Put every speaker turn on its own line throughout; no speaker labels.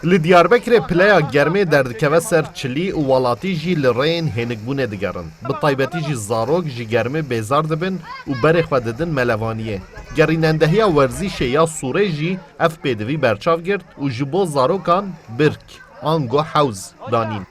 Li Diyarbekirê pileya germê derdikeve ser çilî û welatî jî li rêyên hênikbûnê digerin. Bi taybetî jî zarok ji germê bêzar dibin û berê xwe didin melevaniyê. Gerînendehiya werzîşê ya sûrê jî ev pêdivî berçav girt û ji bo zarokan birk ango hewz danîn.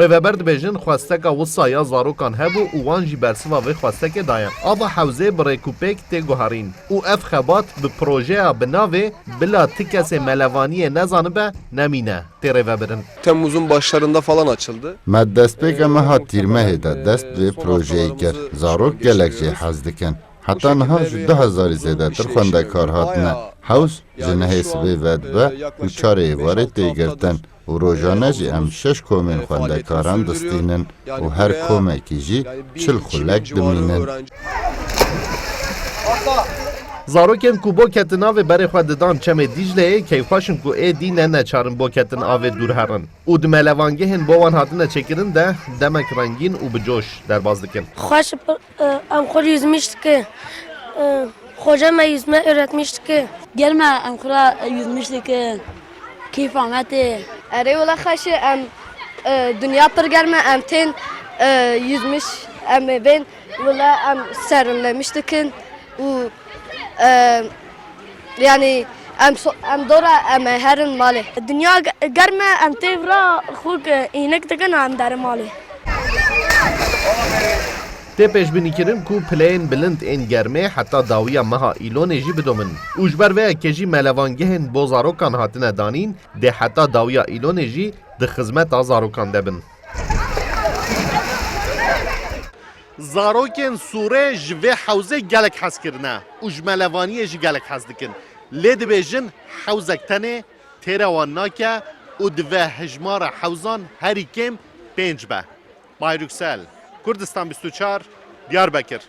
Rêveber dibêjin xwesteka wisa ya zarokan hebû û wan jî bersiva vê xwestekê daye. Ava hewzê bi rêkûpêk tê guherîn û ev xebat bi projeya bi navê bila ti kesê melevaniyê nezanibe nemîne tê rêvebirin.
Temmuz'un başlarında falan açıldı.
Me destpêka me hat tîrmehê de dest vê projeyê kir. Zarok gelek jê hez dikin. Heta niha ji 2000 zêdetir xwendekar hatine. Hewz ji nehê sibê ve dibe û çarê êvarê tê girtin. û rojane jî em 6 komên xwendekaran distînin û her komekî jî 40 xulek dimînin.
Zarokên ku bo ketin avê berê xwe didan çemê Dîcleyê keyfxweşin ku êdî ne neçarin bo ketin avê dûr herin. Û di melevangehên bo wan hatine çêkirin de demek rengîn û bi coş derbas dikin.
Xweş em xwe yüzmüştük ki. Hoca me yüzme öğretmişti ki.
Gelme em xura yüzmüştük ki. Keyif ameti.
Ere ola xweş em dünya pir germe em tên yüzmüş em ben ola em serinlemiştikin û yani em dora em herin malê.
Dünya germe em tê vira xwe înek dikin em derin malê.
Tê pêşbînîkirin ku pileyên bilind ên germê heta dawiya meha îlonê jî bidomin. û ji ber vêyekê jî melevangehên bo zarokan hatine danîn dê heta dawiya îlonê jî di xizmeta zarokan debin. Zarokên Sûrê ji vê hewzê gelek hez kirine û ji melevaniyê jî gelek hez dikin. Lê dibêjin hewzek tenê têre wan nake û divê hejmara hewzan herî kêm 5 be. Mayrûksel, Kurdistan 24, Diyarbekir.